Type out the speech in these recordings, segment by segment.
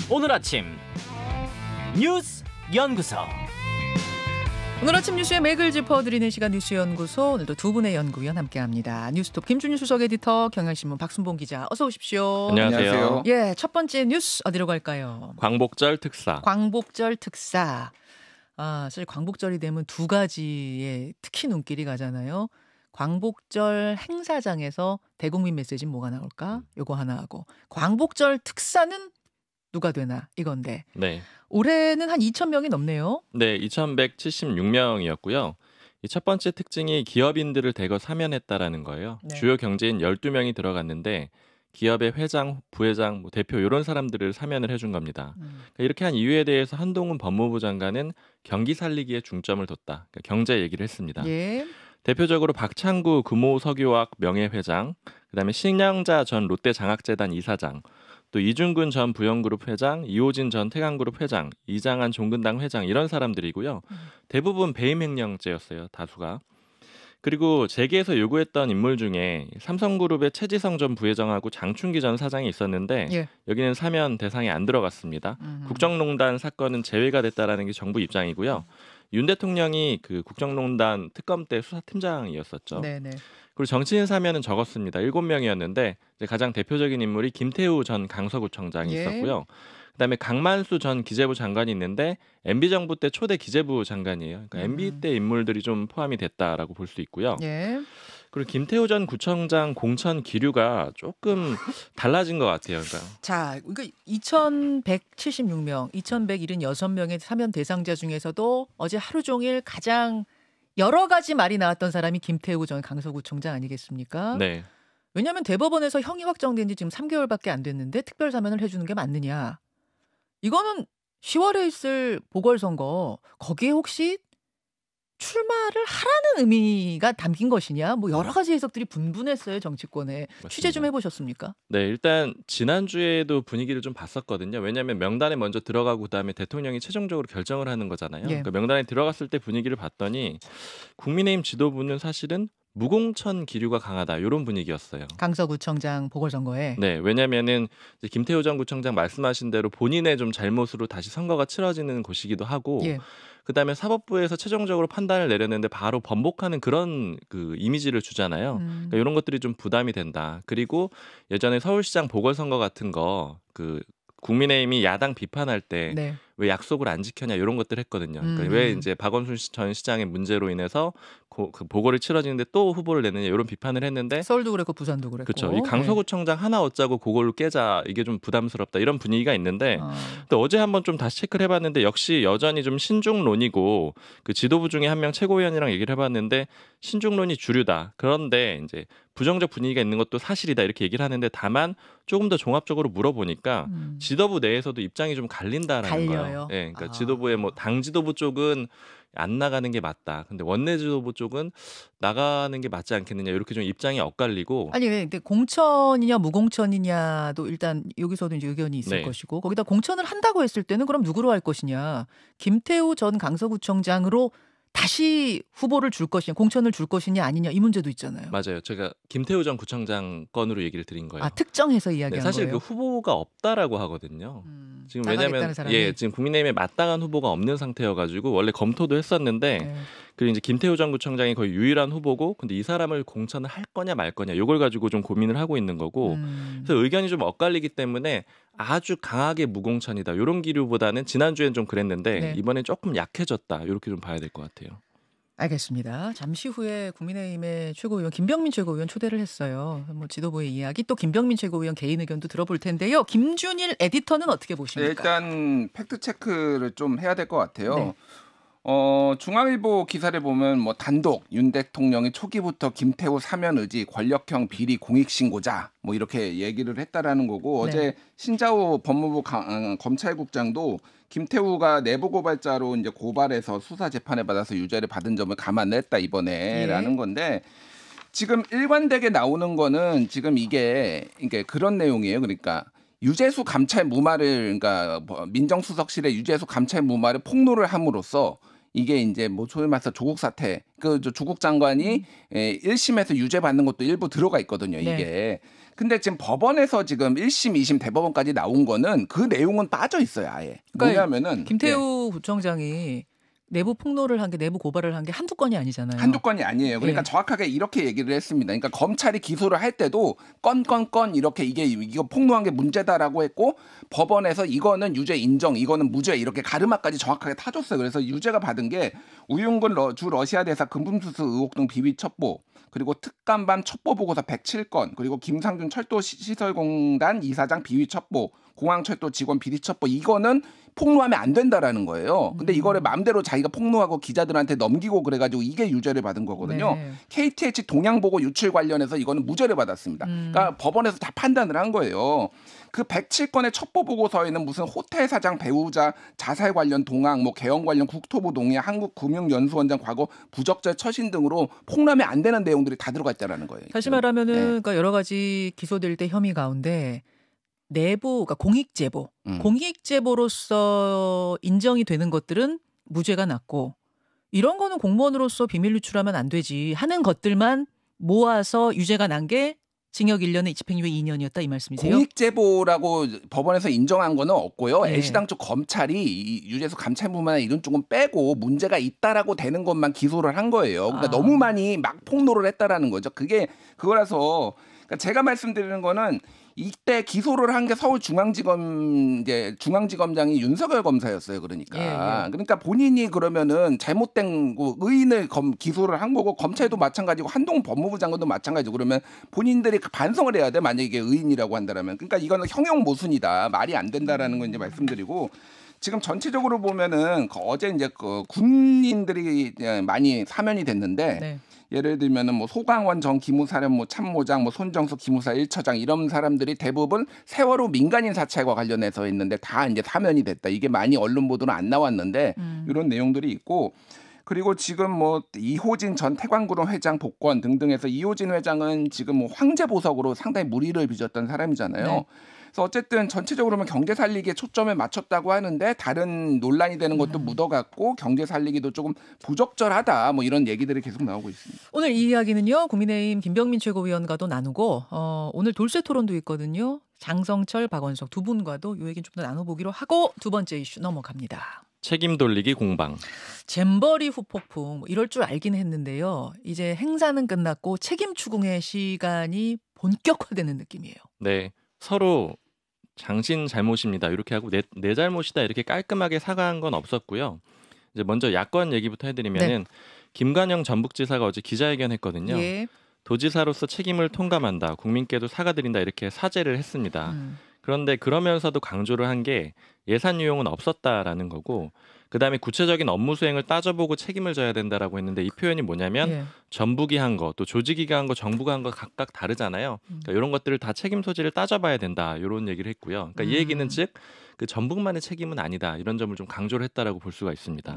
오늘 아침 뉴스 연구소. 오늘 아침 뉴스의 맥을 짚어드리는 시간 뉴스연구소. 오늘도 두 분의 연구위원 함께합니다. 뉴스톱 김준일 수석 에디터, 경향신문 박순봉 기자, 어서 오십시오. 안녕하세요. 예, 첫 번째 뉴스 어디로 갈까요? 광복절 특사. 광복절 특사. 사실 광복절이 되면 두 가지에 특히 눈길이 가잖아요. 광복절 행사장에서 대국민 메시지는 뭐가 나올까? 요거 하나 하고, 광복절 특사는 누가 되나 이건데. 네. 올해는 한 2,000명이 넘네요. 네, 2,176명이었고요. 이 첫 번째 특징이 기업인들을 대거 사면했다라는 거예요. 네. 주요 경제인 12명이 들어갔는데 기업의 회장, 부회장, 대표 이런 사람들을 사면을 해준 겁니다. 그러니까 이렇게 한 이유에 대해서 한동훈 법무부 장관은 경기 살리기에 중점을 뒀다. 그러니까 경제 얘기를 했습니다. 예. 대표적으로 박창구 금호석유화학 명예회장, 그다음에 신영자 전 롯데장학재단 이사장, 또 이중근 전 부영그룹 회장, 이호진 전 태강그룹 회장, 이장한 종근당 회장 이런 사람들이고요. 대부분 배임 횡령죄였어요. 다수가. 그리고 재계에서 요구했던 인물 중에 삼성그룹의 최지성 전 부회장하고 장충기 전 사장이 있었는데 예. 여기는 사면 대상에 안 들어갔습니다. 국정농단 사건은 제외가 됐다라는 게 정부 입장이고요. 윤 대통령이 그 국정농단 특검 때 수사팀장이었었죠. 네네. 그리고 정치인 사면은 적었습니다. 7명이었는데 이제 가장 대표적인 인물이 김태우 전 강서구청장이 예. 있었고요. 그다음에 강만수 전 기재부 장관이 있는데 MB 정부 때 초대 기재부 장관이에요. 그러니까 MB 때 인물들이 좀 포함이 됐다라고 볼 수 있고요. 예. 그리고 김태우 전 구청장 공천 기류가 조금 달라진 것 같아요. 그러니까 자, 그러니까 2,176명, 2,176명의 사면 대상자 중에서도 어제 하루 종일 가장 여러 가지 말이 나왔던 사람이 김태우 전 강서구청장 아니겠습니까? 네. 왜냐하면 대법원에서 형이 확정된 지 지금 3개월밖에 안 됐는데 특별 사면을 해주는 게 맞느냐? 이거는 10월에 있을 보궐선거, 거기에 혹시 출마를 하라는 의미가 담긴 것이냐? 뭐 여러 가지 해석들이 분분했어요, 정치권에. 맞습니다. 취재 좀 해보셨습니까? 네, 일단 지난주에도 분위기를 좀 봤었거든요. 왜냐하면 명단에 먼저 들어가고 그다음에 대통령이 최종적으로 결정을 하는 거잖아요. 예. 그러니까 명단에 들어갔을 때 분위기를 봤더니 국민의힘 지도부는 사실은 무공천 기류가 강하다 이런 분위기였어요. 강서구청장 보궐선거에. 네, 왜냐면은 이제 김태우 전 구청장 말씀하신 대로 본인의 좀 잘못으로 다시 선거가 치러지는 곳이기도 하고, 예. 그다음에 사법부에서 최종적으로 판단을 내렸는데 바로 번복하는 그런 그 이미지를 주잖아요. 그러니까 이런 것들이 좀 부담이 된다. 그리고 예전에 서울시장 보궐선거 같은 거 그 국민의힘이 야당 비판할 때 네. 왜 약속을 안 지켰냐 이런 것들 했거든요. 그러니까 왜 이제 박원순 전 시장의 문제로 인해서 그 보궐이 치러지는데 또 후보를 내느냐 이런 비판을 했는데, 서울도 그랬고 부산도 그랬고. 그렇죠. 이 강서구청장 하나 얻자고 그걸로 깨자 이게 좀 부담스럽다 이런 분위기가 있는데, 또 어제 한번 좀 다시 체크를 해봤는데 역시 여전히 좀 신중론이고, 그 지도부 중에 한 명 최고위원이랑 얘기를 해봤는데 신중론이 주류다. 그런데 이제 부정적 분위기가 있는 것도 사실이다 이렇게 얘기를 하는데, 다만 조금 더 종합적으로 물어보니까 지도부 내에서도 입장이 좀 갈린다라는 갈려요? 거예요. 네, 그러니까 지도부의 뭐 당 지도부 쪽은 안 나가는 게 맞다. 근데 원내 지도부 쪽은 나가는 게 맞지 않겠느냐 이렇게 좀 입장이 엇갈리고. 아니 근데 공천이냐 무공천이냐도 일단 여기서도 이제 의견이 있을 네. 것이고, 거기다 공천을 한다고 했을 때는 그럼 누구로 할 것이냐? 김태우 전 강서구청장으로 다시 후보를 줄 것이냐, 공천을 줄 것이냐 아니냐 이 문제도 있잖아요. 맞아요. 제가 김태우 전 구청장 건으로 얘기를 드린 거예요. 특정해서 네, 이야기한 사실 거예요. 그 후보가 없다라고 하거든요. 지금 나가겠다는 왜냐하면 사람이. 지금 국민의힘에 마땅한 후보가 없는 상태여가지고 원래 검토도 했었는데, 네. 그리고 이제 김태우 전 구청장이 거의 유일한 후보고, 근데 이 사람을 공천을 할 거냐 말 거냐 이걸 가지고 좀 고민을 하고 있는 거고, 그래서 의견이 좀 엇갈리기 때문에 아주 강하게 무공천이다 이런 기류보다는 지난주엔 좀 그랬는데 네. 이번엔 조금 약해졌다 이렇게 좀 봐야 될 것 같아요. 알겠습니다. 잠시 후에 국민의힘의 최고위원 김병민 최고위원 초대를 했어요. 뭐 지도부의 이야기, 또 김병민 최고위원 개인 의견도 들어볼 텐데요. 김준일 에디터는 어떻게 보십니까? 네, 일단 팩트 체크를 좀 해야 될 것 같아요. 네. 중앙일보 기사를 보면 뭐 단독 윤 대통령이 초기부터 김태우 사면 의지 권력형 비리 공익신고자 뭐 이렇게 얘기를 했다라는 거고, 네. 어제 신자호 법무부 검찰국장도 김태우가 내부 고발자로 이제 고발해서 수사 재판에 받아서 유죄를 받은 점을 감안했다 이번에라는 건데, 지금 일관되게 나오는 거는 지금 이게 그런 내용이에요. 그러니까 유재수 감찰 무마를, 그러니까 민정수석실의 유재수 감찰 무마를 폭로를 함으로써 이게 이제 뭐 소위 말해서 조국 사태, 그 조국 장관이 1심에서 유죄 받는 것도 일부 들어가 있거든요. 이게. 네. 근데 지금 법원에서 지금 1심, 2심 대법원까지 나온 거는 그 내용은 빠져 있어요, 아예. 그러니까 뭐냐면은 김태우 구청장이 내부 폭로를 한 게 내부 고발을 한 게 한두 건이 아니잖아요. 한두 건이 아니에요. 그러니까 예. 정확하게 이렇게 얘기를 했습니다. 그러니까 검찰이 기소를 할 때도 건 이렇게 이거 폭로한 게 문제다라고 했고 법원에서 이거는 유죄 인정, 이거는 무죄 이렇게 가르마까지 정확하게 타줬어요. 그래서 유죄가 받은 게 우윤근 주 러시아 대사 금품수수 의혹 등 비위 첩보, 그리고 특감반 첩보 보고서 107건, 그리고 김상준 철도시설공단 이사장 비위 첩보, 공항철도 직원 비리 첩보, 이거는 폭로하면 안 된다라는 거예요. 근데 이거를 마음대로 자기가 폭로하고 기자들한테 넘기고 그래가지고 이게 유죄를 받은 거거든요. 네. KTH 동양보고 유출 관련해서 이거는 무죄를 받았습니다. 그러니까 법원에서 다 판단을 한 거예요. 그 107건의 첩보 보고서에는 무슨 호텔 사장 배우자 자살 관련 동항, 뭐 개헌 관련 국토부 동의, 한국금융연수원장 과거 부적절 처신 등으로 폭로하면 안 되는 내용들이 다 들어가 있다라는 거예요. 다시 말하면은 그러니까 여러 가지 기소될 때 혐의 가운데 내부, 그러니까 공익제보, 공익제보로서 인정이 되는 것들은 무죄가 났고 이런 거는 공무원으로서 비밀 유출하면 안 되지 하는 것들만 모아서 유죄가 난 게 징역 1년에 집행유예 2년이었다 이 말씀이세요? 공익제보라고 법원에서 인정한 거는 없고요. 네. 애시당 쪽 검찰이 이 유죄수 감찰부만이나 이런 쪽은 빼고 문제가 있다라고 되는 것만 기소를 한 거예요. 그러니까 너무 많이 막 폭로를 했다라는 거죠. 그거라서 그러니까 제가 말씀드리는 거는 이때 기소를 한 게 서울중앙지검 이제 중앙지검장이 윤석열 검사였어요. 그러니까 그러니까 본인이 그러면은 잘못된 의인을 기소를 한 거고 검찰도 마찬가지고 한동훈 법무부 장관도 마찬가지고 그러면 본인들이 반성을 해야 돼. 만약에 이게 의인이라고 한다면 그러니까 이거는 형용 모순이다. 말이 안 된다라는 걸 이제 말씀드리고. 지금 전체적으로 보면은 어제 이제 그 군인들이 많이 사면이 됐는데 네. 예를 들면은 뭐 소강원 전 기무사령부 참모장, 뭐 손정수 기무사 1처장 이런 사람들이 대부분 세월호 민간인 사찰과 관련해서 있는데 다 이제 사면이 됐다. 이게 많이 언론 보도는 안 나왔는데 이런 내용들이 있고. 그리고 지금 뭐 이호진 전 태광그룹 회장 복권 등등해서 이호진 회장은 지금 뭐 황제 보석으로 상당히 물의를 빚었던 사람이잖아요. 네. 그래서 어쨌든 전체적으로 보면 경제 살리기에 초점을 맞췄다고 하는데 다른 논란이 되는 것도 묻어갔고 경제 살리기도 조금 부적절하다 뭐 이런 얘기들이 계속 나오고 있습니다. 오늘 이 이야기는요. 국민의힘 김병민 최고위원과도 나누고 오늘 돌쇠 토론도 있거든요. 장성철, 박원석 두 분과도 이 얘기는 좀 더 나눠보기로 하고 두 번째 이슈 넘어갑니다. 책임 돌리기 공방. 잼버리 후폭풍 이럴 줄 알긴 했는데요. 이제 행사는 끝났고 책임 추궁의 시간이 본격화되는 느낌이에요. 네, 서로 당신 잘못입니다. 이렇게 하고 내 잘못이다 이렇게 깔끔하게 사과한 건 없었고요. 이제 먼저 야권 얘기부터 해드리면은 김관영 전북지사가 어제 기자회견했거든요. 예. 도지사로서 책임을 통감한다. 국민께도 사과드린다. 이렇게 사죄를 했습니다. 그런데 그러면서도 강조를 한 게 예산 유용은 없었다라는 거고 그다음에 구체적인 업무 수행을 따져보고 책임을 져야 된다라고 했는데 이 표현이 뭐냐면 전북이 한 거, 또 조직위가 한 거, 정부가 한 거 각각 다르잖아요. 그러니까 이런 것들을 다 책임 소지를 따져봐야 된다. 이런 얘기를 했고요. 그러니까 이 얘기는 즉 그 전북만의 책임은 아니다. 이런 점을 좀 강조를 했다라고 볼 수가 있습니다.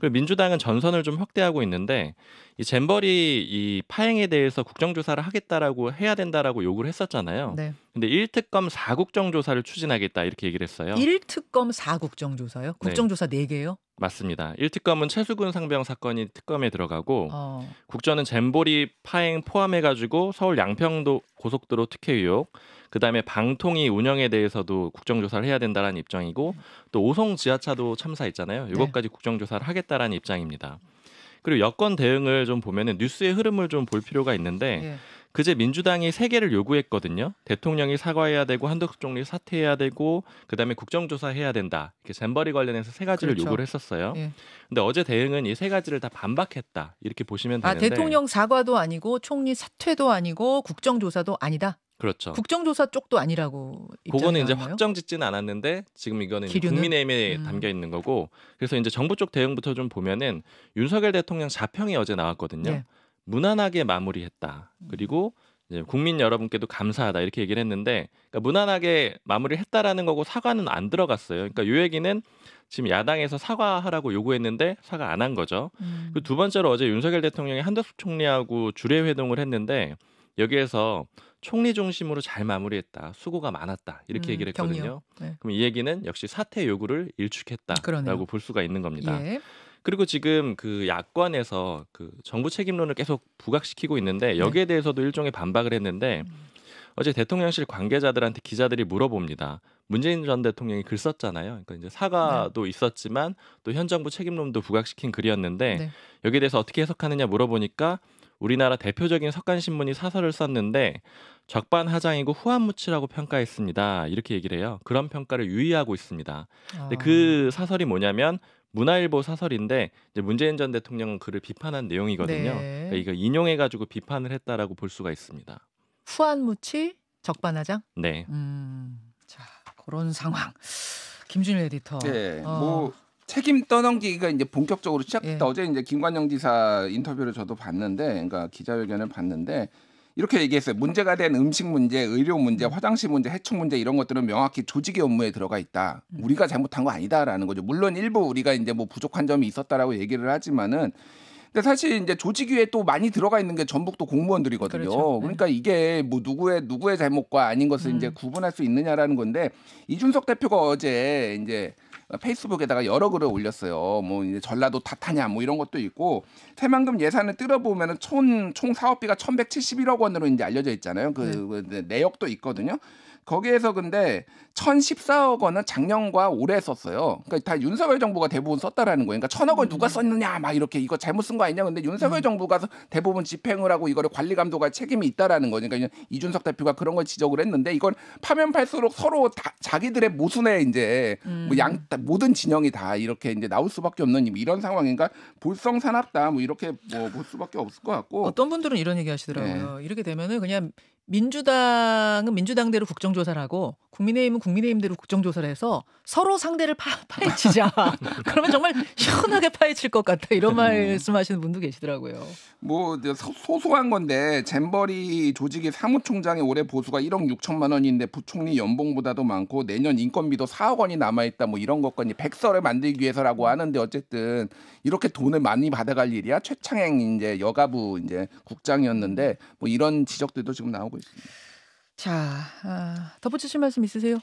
그리고 민주당은 전선을 좀 확대하고 있는데 이 잼버리 이 파행에 대해서 국정조사를 하겠다라고 해야 된다라고 요구를 했었잖아요. 네. 근데 1특검 4국정조사를 추진하겠다 이렇게 얘기를 했어요. 1특검 4국정조사요? 국정조사 4개요? 맞습니다. 1특검은 최수근 상병 사건이 특검에 들어가고 국전은 잼버리 파행 포함해가지고 서울 양평도 고속도로 특혜 의혹 그다음에 방통위 운영에 대해서도 국정조사를 해야 된다라는 입장이고 또 오송 지하차도 참사했잖아요. 이것까지 국정조사를 하겠다라는 입장입니다. 그리고 여권 대응을 좀 보면은 뉴스의 흐름을 좀 볼 필요가 있는데 그제 민주당이 3개를 요구했거든요. 대통령이 사과해야 되고 한덕수 총리 사퇴해야 되고 그다음에 국정조사 해야 된다. 이렇게 잼버리 관련해서 3가지를 요구를 했었어요. 근데 어제 대응은 이 3가지를 다 반박했다. 이렇게 보시면 되는데. 대통령 사과도 아니고 총리 사퇴도 아니고 국정조사도 아니다. 그렇죠. 국정조사 쪽도 아니라고 그거는 이제 나왔나요? 확정짓지는 않았는데 지금 이거는 기류는? 국민의힘에 담겨 있는 거고 그래서 이제 정부 쪽 대응부터 좀 보면은 윤석열 대통령 자평이 어제 나왔거든요. 무난하게 마무리했다. 그리고 이제 국민 여러분께도 감사하다 이렇게 얘기를 했는데 그러니까 무난하게 마무리했다라는 거고 사과는 안 들어갔어요. 그러니까 이 얘기는 지금 야당에서 사과하라고 요구했는데 사과 안 한 거죠. 그 두 번째로 어제 윤석열 대통령이 한덕수 총리하고 주례 회동을 했는데 여기에서 총리 중심으로 잘 마무리했다. 수고가 많았다. 이렇게 얘기를 했거든요. 그럼 이 얘기는 역시 사퇴 요구를 일축했다라고 볼 수가 있는 겁니다. 그리고 지금 그 야권에서 그 정부 책임론을 계속 부각시키고 있는데 여기에 대해서도 일종의 반박을 했는데 어제 대통령실 관계자들한테 기자들이 물어봅니다. 문재인 전 대통령이 글 썼잖아요. 그러니까 이제 사과도 있었지만 또 현 정부 책임론도 부각시킨 글이었는데 네. 여기에 대해서 어떻게 해석하느냐 물어보니까 우리나라 대표적인 석간신문이 사설을 썼는데 적반하장이고 후한무치라고 평가했습니다. 이렇게 얘기를 해요. 그런 평가를 유의하고 있습니다. 근데 그 사설이 뭐냐면 문화일보 사설인데 이제 문재인 전 대통령 글을 비판한 내용이거든요. 네. 그러니까 이거 인용해가지고 비판을 했다라고 볼 수가 있습니다. 후한무치 적반하장. 네. 자 그런 상황. 김준일 에디터. 네, 뭐 책임 떠넘기기가 이제 본격적으로 시작됐다. 예. 어제 이제 김관영 지사 인터뷰를 저도 봤는데, 그러니까 기자회견을 봤는데 이렇게 얘기했어요. 문제가 된 음식 문제, 의료 문제, 화장실 문제, 해충 문제 이런 것들은 명확히 조직의 업무에 들어가 있다. 우리가 잘못한 거 아니다라는 거죠. 물론 일부 우리가 이제 뭐 부족한 점이 있었다라고 얘기를 하지만은. 근데 사실 이제 조직위에 또 많이 들어가 있는 게 전북 또 공무원들이거든요. 그렇죠. 네. 그러니까 이게 뭐 누구의 잘못과 아닌 것을 이제 구분할 수 있느냐라는 건데 이준석 대표가 어제 이제 페이스북에다가 여러 글을 올렸어요. 뭐 이제 전라도 탓하냐 뭐 이런 것도 있고 새만금 예산을 뜯어보면은 총 사업비가 1,171억 원으로 이제 알려져 있잖아요. 그 내역도 있거든요. 거기에서 근데 1,014억 원은 작년과 올해 썼어요. 그러니까 다 윤석열 정부가 대부분 썼다라는 거예요. 그러니까 1,000억 원 누가 썼느냐 막 이렇게 이거 잘못 쓴 거 아니냐. 근데 윤석열 정부가 대부분 집행을 하고 이거를 관리 감독할 책임이 있다라는 거니까 그러니까 이준석 대표가 그런 걸 지적을 했는데 이걸 파면 팔수록 서로 다 자기들의 모순에 이제 뭐 모든 진영이 다 이렇게 이제 나올 수밖에 없는 이런 상황인가 볼성사납다 뭐 이렇게 뭐 볼 수밖에 없을 것 같고 어떤 분들은 이런 얘기 하시더라고요. 이렇게 되면은 그냥 민주당은 민주당대로 국정조사를 하고 국민의힘은 국민의힘대로 국정조사를 해서 서로 상대를 파헤치자. 그러면 정말 시원하게 파헤칠 것 같다. 이런 말씀하시는 분도 계시더라고요. 뭐 소소한 건데 잼버리 조직이 사무총장의 올해 보수가 1억 6천만 원인데 부총리 연봉보다도 많고 내년 인건비도 4억 원이 남아있다. 뭐 이런 것까지 백서를 만들기 위해서라고 하는데 어쨌든 이렇게 돈을 많이 받아갈 일이야. 최창행 이제 여가부 이제 국장이었는데 뭐 이런 지적들도 지금 나오고 있습니다. 자, 덧붙이실 말씀 있으세요?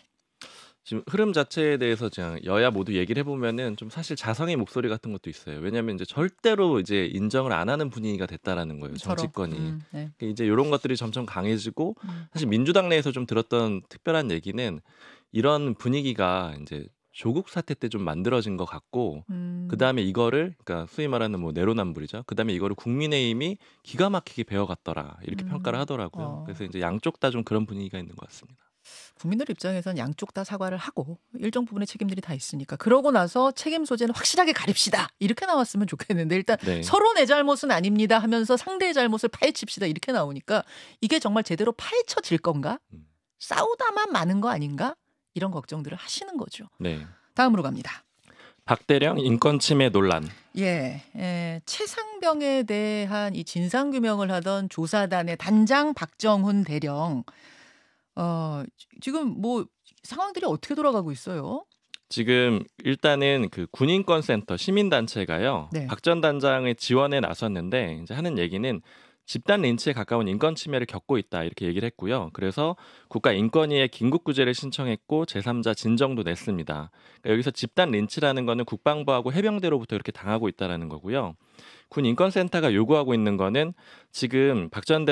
지금 흐름 자체에 대해서 그냥 여야 모두 얘기를 해보면은 좀 사실 자성의 목소리 같은 것도 있어요. 왜냐하면 이제 절대로 이제 인정을 안 하는 분위기가 됐다라는 거예요. 정치권이. 네. 이제 이런 것들이 점점 강해지고 사실 민주당 내에서 좀 들었던 특별한 얘기는 이런 분위기가 이제 조국 사태 때 좀 만들어진 것 같고 그 다음에 이거를 그러니까 소위 말하는 뭐 내로남불이죠. 그 다음에 이거를 국민의힘이 기가 막히게 배워갔더라 이렇게 평가를 하더라고요. 그래서 이제 양쪽 다 좀 그런 분위기가 있는 것 같습니다. 국민들 입장에선 양쪽 다 사과를 하고 일정 부분의 책임들이 다 있으니까 그러고 나서 책임 소재는 확실하게 가립시다 이렇게 나왔으면 좋겠는데 일단 네. 서로 내 잘못은 아닙니다 하면서 상대의 잘못을 파헤칩시다 이렇게 나오니까 이게 정말 제대로 파헤쳐질 건가? 싸우다만 마는 거 아닌가? 이런 걱정들을 하시는 거죠. 네. 다음으로 갑니다. 박대령 인권 침해 논란. 최상병에 대한 이 진상 규명을 하던 조사단의 단장 박정훈 대령 지금 뭐 상황들이 어떻게 돌아가고 있어요? 지금 일단은 그 군인권센터 시민단체가요. 네. 박 전 단장의 지원에 나섰는데 이제 하는 얘기는 집단 린치에 가까운 인권 침해를 겪고 있다 이렇게 얘기를 했고요. 그래서 국가인권위에 긴급구제를 신청했고 제3자 진정도 냈습니다. 그러니까 여기서 집단 린치라는 거는 국방부하고 해병대로부터 이렇게 당하고 있다라는 거고요. 군인권센터가 요구하고 있는 거는 지금 박 전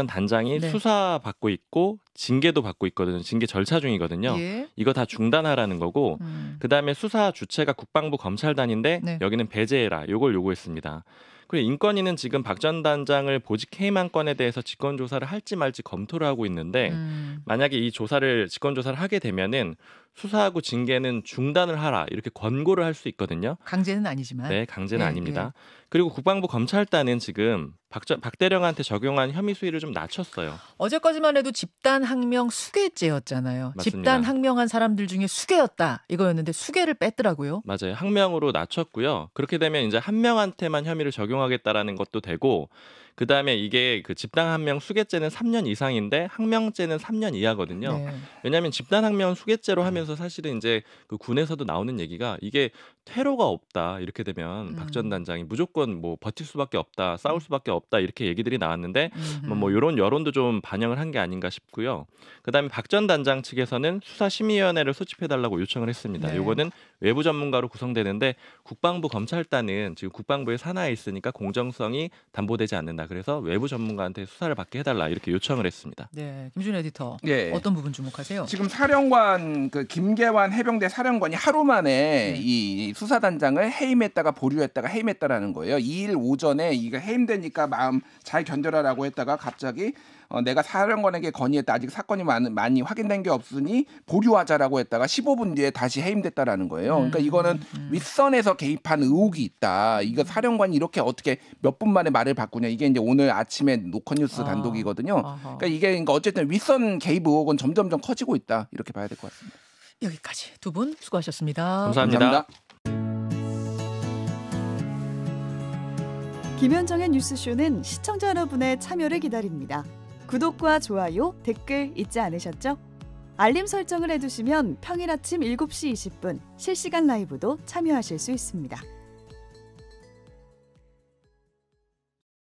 단장이 네. 수사받고 있고 징계도 받고 있거든요. 징계 절차 중이거든요. 예. 이거 다 중단하라는 거고 그다음에 수사 주체가 국방부 검찰단인데 네. 여기는 배제해라. 이걸 요구했습니다. 그리고 인권위는 지금 박 전 단장을 보직 해임한 건에 대해서 직권조사를 할지 말지 검토를 하고 있는데 만약에 이 직권조사를 하게 되면은 수사하고 징계는 중단을 하라 이렇게 권고를 할 수 있거든요. 강제는 아니지만. 네, 강제는 예, 아닙니다. 그리고 국방부 검찰단은 지금 박 대령한테 적용한 혐의 수위를 좀 낮췄어요. 어제까지만 해도 집단 항명 수괴죄였잖아요. 맞습니다. 집단 항명한 사람들 중에 수괴였다 이거였는데 수괴를 뺐더라고요. 맞아요. 항명으로 낮췄고요. 그렇게 되면 이제 한 명한테만 혐의를 적용하겠다라는 것도 되고 그다음에 이게 그 집단 항명 수괴죄는 3년 이상인데 항명죄는 3년 이하거든요. 네. 왜냐하면 집단 항명 수괴죄로 하면서 사실은 이제 그 군에서도 나오는 얘기가 이게 퇴로가 없다 이렇게 되면 박 전 단장이 무조건 뭐 버틸 수밖에 없다, 싸울 수밖에 없다 이렇게 얘기들이 나왔는데 뭐 이런 여론도 좀 반영을 한 게 아닌가 싶고요. 그다음에 박 전 단장 측에서는 수사심의위원회를 소집해달라고 요청을 했습니다. 네. 요거는 외부 전문가로 구성되는데 국방부 검찰단은 지금 국방부의 산하에 있으니까 공정성이 담보되지 않는다. 그래서 외부 전문가한테 수사를 받게 해달라 이렇게 요청을 했습니다. 네, 김준 에디터 예. 어떤 부분 주목하세요? 지금 사령관 그 김계환 해병대 사령관이 하루 만에 네. 이 수사단장을 해임했다가 보류했다가 해임했다라는 거예요. 2일 오전에 이거 해임되니까 마음 잘 견뎌라라고 했다가 갑자기 내가 사령관에게 건의했다. 아직 사건이 많이 확인된 게 없으니 보류하자라고 했다가 15분 뒤에 다시 해임됐다라는 거예요. 그러니까 이거는 윗선에서 개입한 의혹이 있다. 이거 사령관이 이렇게 어떻게 몇 분 만에 말을 바꾸냐. 이게 이제 오늘 아침에 노컷뉴스 단독이거든요. 그러니까 이게 어쨌든 윗선 개입 의혹은 점점점 커지고 있다. 이렇게 봐야 될 것 같습니다. 여기까지 두 분 수고하셨습니다. 감사합니다. 김현정의 뉴스쇼는 시청자 여러분의 참여를 기다립니다. 구독과 좋아요, 댓글 잊지 않으셨죠? 알림 설정을 해두시면 평일 아침 7시 20분 실시간 라이브도 참여하실 수 있습니다.